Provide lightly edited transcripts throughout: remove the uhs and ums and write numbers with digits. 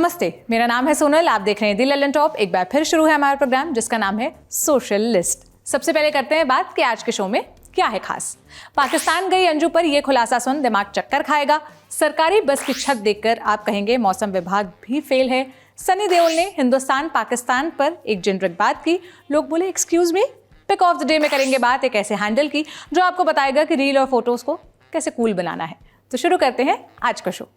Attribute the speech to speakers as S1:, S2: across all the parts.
S1: नमस्ते, मेरा नाम है सोनल। आप देख रहे हैं दी ललन टॉप। एक बार फिर शुरू है हमारा प्रोग्राम जिसका नाम है सोशल लिस्ट। सबसे पहले करते हैं बात कि आज के शो में क्या है खास। पाकिस्तान गई अंजू पर यह खुलासा सुन दिमाग चक्कर खाएगा। सरकारी बस की छत देखकर आप कहेंगे मौसम विभाग भी फेल है। सनी देओल ने हिंदुस्तान पाकिस्तान पर एक जेनरिक बात की। लोग बोले excuse me. Pick of the day में करेंगे बात एक ऐसे हैंडल की जो आपको बताएगा कि रील और फोटोज को कैसे कूल बनाना है। तो शुरू करते हैं आज का शो।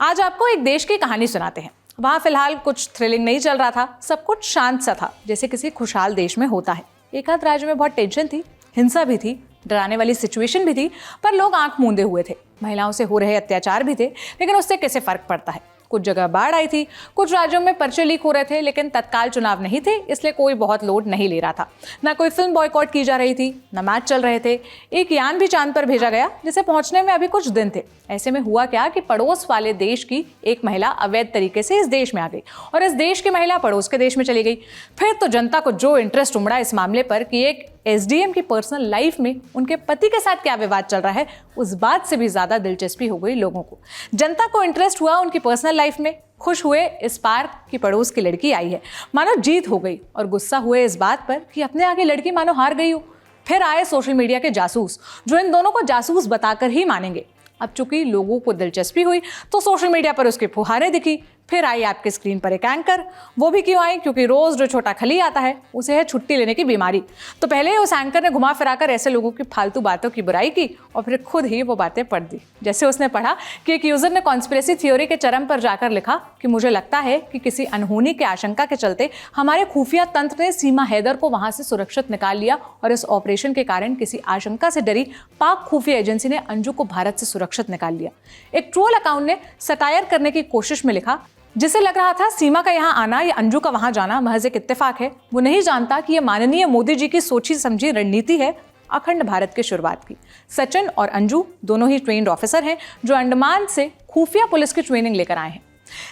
S1: आज आपको एक देश की कहानी सुनाते हैं। वहाँ फिलहाल कुछ थ्रिलिंग नहीं चल रहा था, सब कुछ शांत सा था जैसे किसी खुशहाल देश में होता है। एक आध राज्य में बहुत टेंशन थी, हिंसा भी थी, डराने वाली सिचुएशन भी थी, पर लोग आंख मूंदे हुए थे। महिलाओं से हो रहे अत्याचार भी थे, लेकिन उससे कैसे फर्क पड़ता है। कुछ जगह बाढ़ आई थी, कुछ राज्यों में पर्चे लीक हो रहे थे, लेकिन तत्काल चुनाव नहीं थे, इसलिए कोई बहुत लोड नहीं ले रहा था। ना कोई फिल्म बॉयकॉट की जा रही थी, ना मैच चल रहे थे। एक यान भी चांद पर भेजा गया जिसे पहुंचने में अभी कुछ दिन थे। ऐसे में हुआ क्या कि पड़ोस वाले देश की एक महिला अवैध तरीके से इस देश में आ गई और इस देश की महिला पड़ोस के देश में चली गई। फिर तो जनता को जो इंटरेस्ट उमड़ा इस मामले पर कि एक एसडीएम की पर्सनल लाइफ में उनके पति के साथ क्या विवाद चल रहा है, उस बात से भी ज्यादा दिलचस्पी हो गई लोगों को। जनता को इंटरेस्ट हुआ उनकी पर्सनल लाइफ में। खुश हुए इस पार की पड़ोस की लड़की आई है, मानो जीत हो गई, और गुस्सा हुए इस बात पर कि अपने आगे लड़की मानो हार गई हो। फिर आए सोशल मीडिया के जासूस जो इन दोनों को जासूस बताकर ही मानेंगे। अब चूंकि लोगों को दिलचस्पी हुई तो सोशल मीडिया पर उसकी फुहारें दिखी। फिर आई आपके स्क्रीन पर एक एंकर। वो भी क्यों आई? क्योंकि रोज जो छोटा खली आता है उसे है छुट्टी लेने की बीमारी। तो पहले उस एंकर ने घुमा फिराकर ऐसे लोगों की फालतू बातों की बुराई की और फिर खुद ही वो बातें पढ़ दी। जैसे उसने पढ़ा कि एक यूजर ने कॉन्स्पिरेसी थ्योरी के चरम पर जाकर लिखा कि मुझे लगता है कि किसी अनहोनी के आशंका के चलते हमारे खुफिया तंत्र ने सीमा हैदर को वहां से सुरक्षित निकाल लिया और इस ऑपरेशन के कारण किसी आशंका से डरी पाक खुफिया एजेंसी ने अंजू को भारत से सुरक्षित निकाल लिया। एक ट्रोल अकाउंट ने सटायर करने की कोशिश में लिखा, जिसे लग रहा था सीमा का यहाँ आना या अंजू का वहां जाना महज एक इत्तेफाक है। वो नहीं जानता कि यह माननीय मोदी जी की सोची समझी रणनीति है अखंड भारत की शुरुआत की। सचिन और अंजू दोनों ही ट्रेन्ड ऑफिसर हैं जो अंडमान से खुफिया पुलिस की ट्रेनिंग लेकर आए हैं।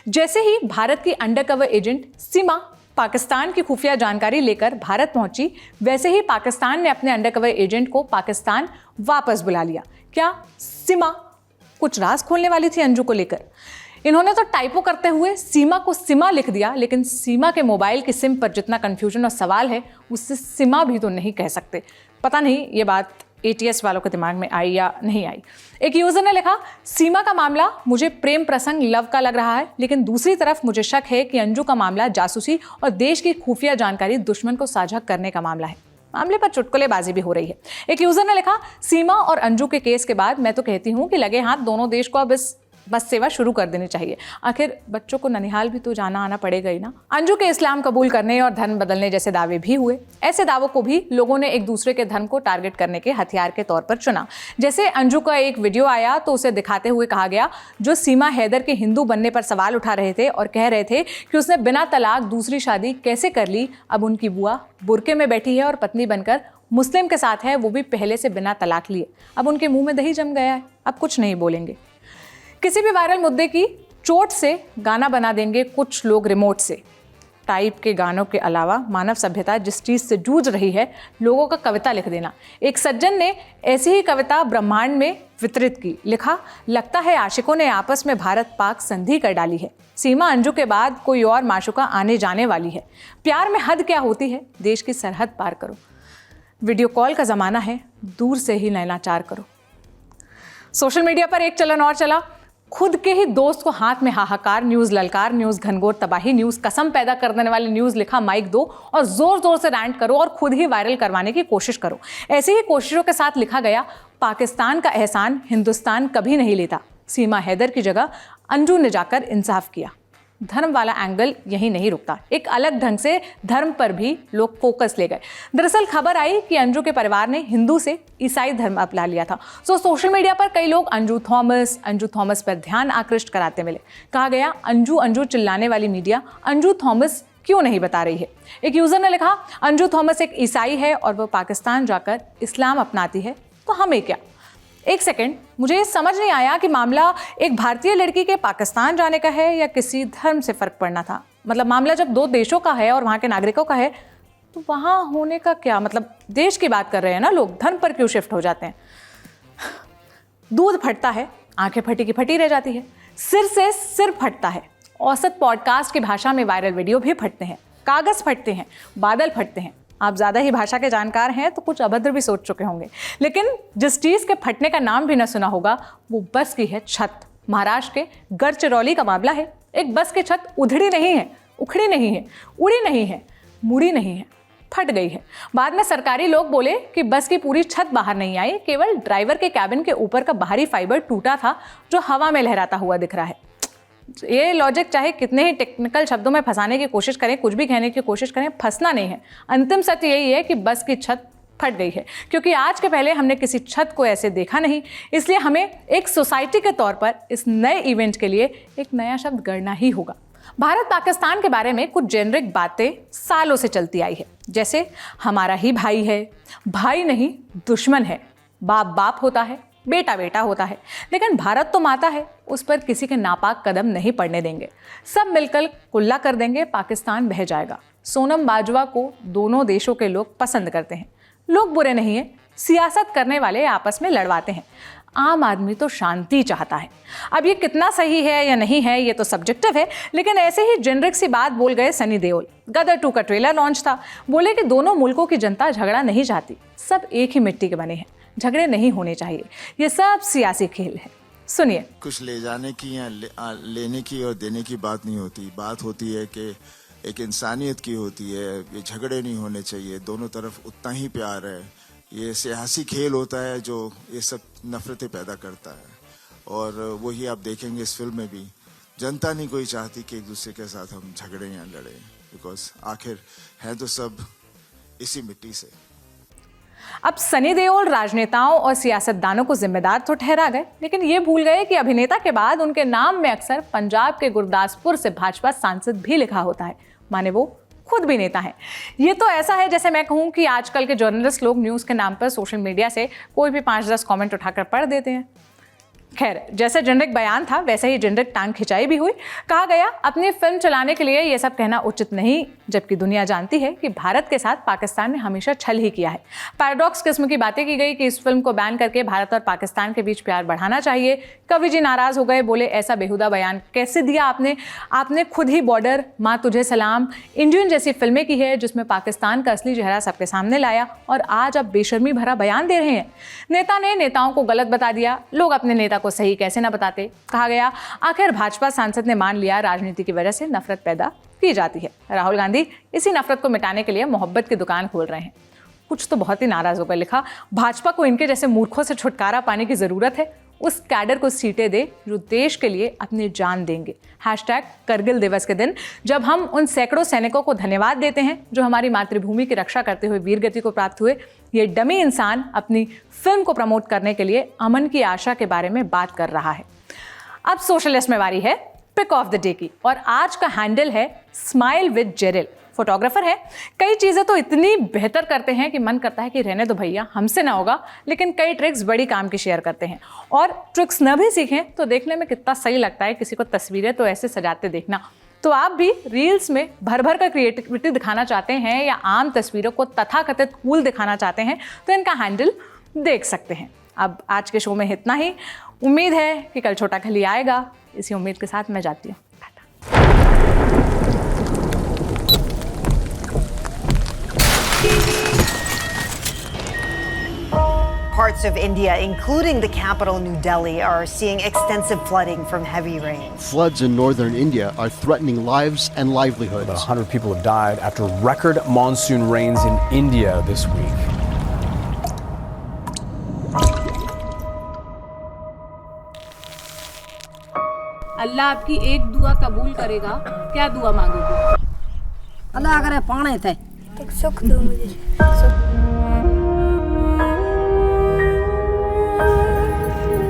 S1: जैसे ही भारत की अंडरकवर एजेंट सीमा पाकिस्तान की खुफिया जानकारी लेकर भारत पहुंची, वैसे ही पाकिस्तान ने अपने अंडरकवर एजेंट को पाकिस्तान वापस बुला लिया। क्या सीमा कुछ राज खोलने वाली थी अंजू को लेकर? इन्होंने तो टाइपो करते हुए सीमा को सिमा लिख दिया, लेकिन सीमा के मोबाइल की सिम पर जितना कंफ्यूजन और सवाल है उससे सिमा भी तो नहीं कह सकते। पता नहीं ये बात एटीएस वालों के दिमाग में आई या नहीं आई। एक यूजर ने लिखा, सीमा का मामला मुझे प्रेम प्रसंग लव का लग रहा है, लेकिन दूसरी तरफ मुझे शक है कि अंजू का मामला जासूसी और देश की खुफिया जानकारी दुश्मन को साझा करने का मामला है। मामले पर चुटकुलेबाजी भी हो रही है। एक यूजर ने लिखा, सीमा और अंजू के केस के बाद मैं तो कहती हूँ कि लगे हाथ दोनों देश को अब इस बस सेवा शुरू कर देनी चाहिए। आखिर बच्चों को ननिहाल भी तो जाना आना पड़ेगा ही ना। अंजू के इस्लाम कबूल करने और धर्म बदलने जैसे दावे भी हुए। ऐसे दावों को भी लोगों ने एक दूसरे के धर्म को टारगेट करने के हथियार के तौर पर चुना। जैसे अंजू का एक वीडियो आया तो उसे दिखाते हुए कहा गया, जो सीमा हैदर के हिंदू बनने पर सवाल उठा रहे थे और कह रहे थे कि उसने बिना तलाक दूसरी शादी कैसे कर ली। अब उनकी बुआ बुरके में बैठी है और पत्नी बनकर मुस्लिम के साथ है, वो भी पहले से बिना तलाक लिए। अब उनके मुंह में दही जम गया है, अब कुछ नहीं बोलेंगे। किसी भी वायरल मुद्दे की चोट से गाना बना देंगे कुछ लोग रिमोट से। टाइप के गानों के अलावा मानव सभ्यता जिस चीज़ से जूझ रही है, लोगों का कविता लिख देना। एक सज्जन ने ऐसी ही कविता ब्रह्मांड में वितरित की। लिखा, लगता है आशिकों ने आपस में भारत पाक संधि कर डाली है। सीमा अंजू के बाद कोई और माशुका आने जाने वाली है। प्यार में हद क्या होती है, देश की सरहद पार करो। वीडियो कॉल का ज़माना है, दूर से ही नैनाचार करो। सोशल मीडिया पर एक चलन और चला। खुद के ही दोस्त को हाथ में हाहाकार न्यूज़, ललकार न्यूज़, घनघोर तबाही न्यूज़, कसम पैदा कर देने वाली न्यूज़ लिखा माइक दो और जोर जोर से रैंट करो और खुद ही वायरल करवाने की कोशिश करो। ऐसी ही कोशिशों के साथ लिखा गया, पाकिस्तान का एहसान हिंदुस्तान कभी नहीं लेता। सीमा हैदर की जगह अंजू ने जाकर इंसाफ किया। धर्म वाला एंगल यही नहीं रुकता, एक अलग ढंग से धर्म पर भी लोग फोकस ले गए। दरअसल खबर आई कि अंजू के परिवार ने हिंदू से ईसाई धर्म अपना लिया था। सो सोशल मीडिया पर कई लोग अंजू थॉमस पर ध्यान आकृष्ट कराते मिले। कहा गया, अंजू अंजू चिल्लाने वाली मीडिया अंजू थॉमस क्यों नहीं बता रही है। एक यूजर ने लिखा, अंजू थॉमस एक ईसाई है और वह पाकिस्तान जाकर इस्लाम अपनाती है, तो हमें क्या। एक सेकंड, मुझे ये समझ नहीं आया कि मामला एक भारतीय लड़की के पाकिस्तान जाने का है या किसी धर्म से फर्क पड़ना था। मतलब मामला जब दो देशों का है और वहाँ के नागरिकों का है, तो वहाँ होने का क्या मतलब। देश की बात कर रहे हैं ना लोग, धर्म पर क्यों शिफ्ट हो जाते हैं। दूध फटता है, आंखें फटी की फटी रह जाती है। सिर से सिर फटता है, औसत पॉडकास्ट की भाषा में वायरल वीडियो भी फटते हैं, कागज फटते हैं, बादल फटते हैं। आप ज़्यादा ही भाषा के जानकार हैं तो कुछ अभद्र भी सोच चुके होंगे, लेकिन जिस चीज़ के फटने का नाम भी न सुना होगा वो बस की है छत। महाराष्ट्र के गढ़चिरौली का मामला है। एक बस की छत उधड़ी नहीं है, उखड़ी नहीं है, उड़ी नहीं है, मुड़ी नहीं है, फट गई है। बाद में सरकारी लोग बोले कि बस की पूरी छत बाहर नहीं आई, केवल ड्राइवर के कैबिन के ऊपर का बाहरी फाइबर टूटा था जो हवा में लहराता हुआ दिख रहा है। ये लॉजिक चाहे कितने ही टेक्निकल शब्दों में फंसाने की कोशिश करें, कुछ भी कहने की कोशिश करें, फंसना नहीं है। अंतिम सत्य यही है कि बस की छत फट गई है, क्योंकि आज के पहले हमने किसी छत को ऐसे देखा नहीं। इसलिए हमें एक सोसाइटी के तौर पर इस नए इवेंट के लिए एक नया शब्द गढ़ना ही होगा। भारत पाकिस्तान के बारे में कुछ जेनरिक बातें सालों से चलती आई है, जैसे हमारा ही भाई है, भाई नहीं दुश्मन है, बाप बाप होता है, बेटा बेटा होता है। लेकिन भारत तो माता है, उस पर किसी के नापाक कदम नहीं पड़ने देंगे। सब मिलकर कुल्ला कर देंगे, पाकिस्तान बह जाएगा। सोनम बाजवा को दोनों देशों के लोग पसंद करते हैं। लोग बुरे नहीं हैं, सियासत करने वाले आपस में लड़वाते हैं। आम आदमी तो शांति चाहता है। अब ये कितना सही है या नहीं है ये तो सब्जेक्टिव है, लेकिन ऐसे ही जेनरिक सी बात बोल गए सनी देओल। गदर 2 का ट्रेलर लॉन्च था, बोले कि दोनों मुल्कों की जनता झगड़ा नहीं चाहती, सब एक ही मिट्टी के बने हैं, झगड़े नहीं होने चाहिए, ये सब सियासी खेल है। सुनिए।
S2: कुछ ले जाने की या लेने की और देने की बात नहीं होती। बात होती है कि एक इंसानियत की होती है। ये झगड़े नहीं होने चाहिए, दोनों तरफ उतना ही प्यार है। ये सियासी खेल होता है जो ये सब नफरतें पैदा करता है, और वही आप देखेंगे इस फिल्म में भी। जनता नहीं कोई चाहती कि एक दूसरे के साथ हम झगड़े या लड़े, बिकॉज आखिर हैं तो सब इसी मिट्टी से।
S1: अब सनी देओल राजनेताओं और सियासतदानों को जिम्मेदार तो ठहरा गए, लेकिन ये भूल गए कि अभिनेता के बाद उनके नाम में अक्सर पंजाब के गुरदासपुर से भाजपा सांसद भी लिखा होता है, माने वो खुद भी नेता है। ये तो ऐसा है जैसे मैं कहूँ कि आजकल के जर्नलिस्ट लोग न्यूज़ के नाम पर सोशल मीडिया से कोई भी 5-10 कमेंट उठाकर पढ़ देते हैं। खैर, जैसे जेनरिक बयान था वैसे ही जेनरिक टांग खिंचाई भी हुई। कहा गया अपनी फिल्म चलाने के लिए ये सब कहना उचित नहीं, जबकि दुनिया जानती है कि भारत के साथ पाकिस्तान ने हमेशा छल ही किया है। पैराडॉक्स किस्म की बातें की गई कि इस फिल्म को बैन करके भारत और पाकिस्तान के बीच प्यार बढ़ाना चाहिए। कवि जी नाराज हो गए, बोले ऐसा बेहुदा बयान कैसे दिया आपने खुद ही बॉर्डर, माँ तुझे सलाम, इंडियन जैसी फिल्में की है जिसमें पाकिस्तान का असली चेहरा सबके सामने लाया, और आज आप बेशर्मी भरा बयान दे रहे हैं। नेता ने नेताओं को गलत बता दिया, लोग अपने नेता को सही कैसे ना बताते। कहा गया आखिर भाजपा सांसद ने मान लिया राजनीति की वजह से नफरत पैदा की जाती है। राहुल गांधी इसी नफरत को मिटाने के लिए मोहब्बत की दुकान खोल रहे हैं। कुछ तो बहुत ही नाराज होकर लिखा, भाजपा को इनके जैसे मूर्खों से छुटकारा पाने की जरूरत है। उस कैडर को सीटें दे जो देश के लिए अपनी जान देंगे। #करगिल दिवस के दिन जब हम उन सैकड़ों सैनिकों को धन्यवाद देते हैं जो हमारी मातृभूमि की रक्षा करते हुए वीरगति को प्राप्त हुए, ये डमी इंसान अपनी फिल्म को प्रमोट करने के लिए अमन की आशा के बारे में बात कर रहा है। अब सोशलिस्ट में बारी है पिक ऑफ द डे की, और आज का हैंडल है स्माइल विद जेरिल। फोटोग्राफर है, कई चीज़ें तो इतनी बेहतर करते हैं कि मन करता है कि रहने दो भैया, हमसे ना होगा, लेकिन कई ट्रिक्स बड़ी काम की शेयर करते हैं। और ट्रिक्स न भी सीखें तो देखने में कितना सही लगता है किसी को तस्वीरें तो ऐसे सजाते देखना। तो आप भी रील्स में भर भर कर क्रिएटिविटी दिखाना चाहते हैं या आम तस्वीरों को तथाकथित कूल दिखाना चाहते हैं तो इनका हैंडल देख सकते हैं। अब आज के शो में इतना ही। उम्मीद है कि कल छोटा खली आएगा। इसी उम्मीद के साथ मैं जाती हूँ।
S3: Parts of India, including the capital New Delhi, are seeing extensive flooding from heavy rains.
S4: Floods in northern India are threatening lives and livelihoods.
S5: About 100 people have died after record monsoon rains in India this week.
S1: अल्लाह आपकी एक दुआ कबूल करेगा। क्या दुआ मांगोगे?
S6: अल्लाह करे पाने थे।
S7: एक सुख दो मुझे।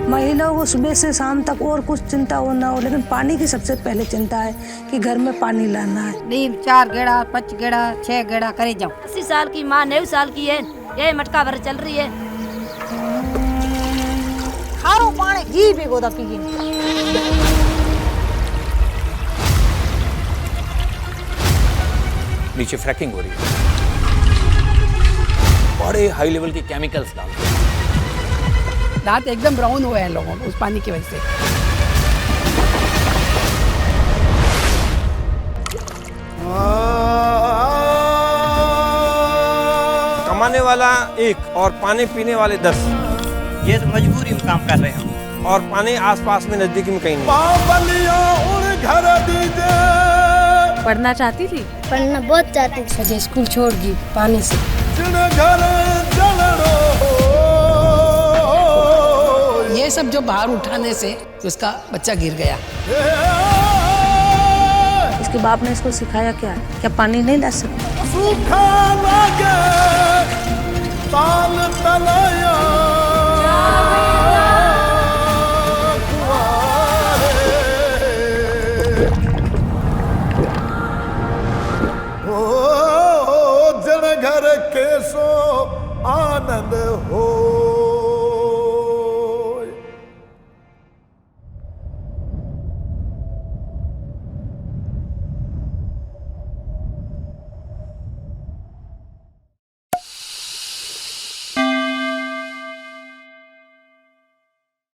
S6: महिलाओं को सुबह से शाम तक और कुछ चिंता हो ना हो, लेकिन पानी की सबसे पहले चिंता है कि घर में पानी लाना है।
S8: नहीं 4 गेड़ा 5 गेड़ा 6 गेड़ा करे जाओ।
S7: 80 साल की माँ 9 साल की है, ये मटका भर चल रही है।
S8: खारो पानी घी भी गोदा पी।
S9: नीचे फ्रैकिंग हो रही है, बड़े हाई लेवल के केमिकल्स डालते हैं।
S8: दांत एकदम ब्राउन हुए हैं लोगों को उस पानी की वजह से।
S10: वाला 1 और पानी पीने वाले 10।
S11: ये तो मजबूरी में काम कर रहे हैं
S10: और पानी आसपास में नजदीक में कहीं नहीं।
S1: पढ़ना चाहती थी?
S12: पढ़ना बहुत चाहती थी।
S6: सजे स्कूल छोड़ दी पानी से। ये सब जो बाहर उठाने से तो उसका बच्चा गिर गया। इसके बाप ने इसको सिखाया क्या पानी नहीं ला सकता?
S2: जन घर के सो आनंद हो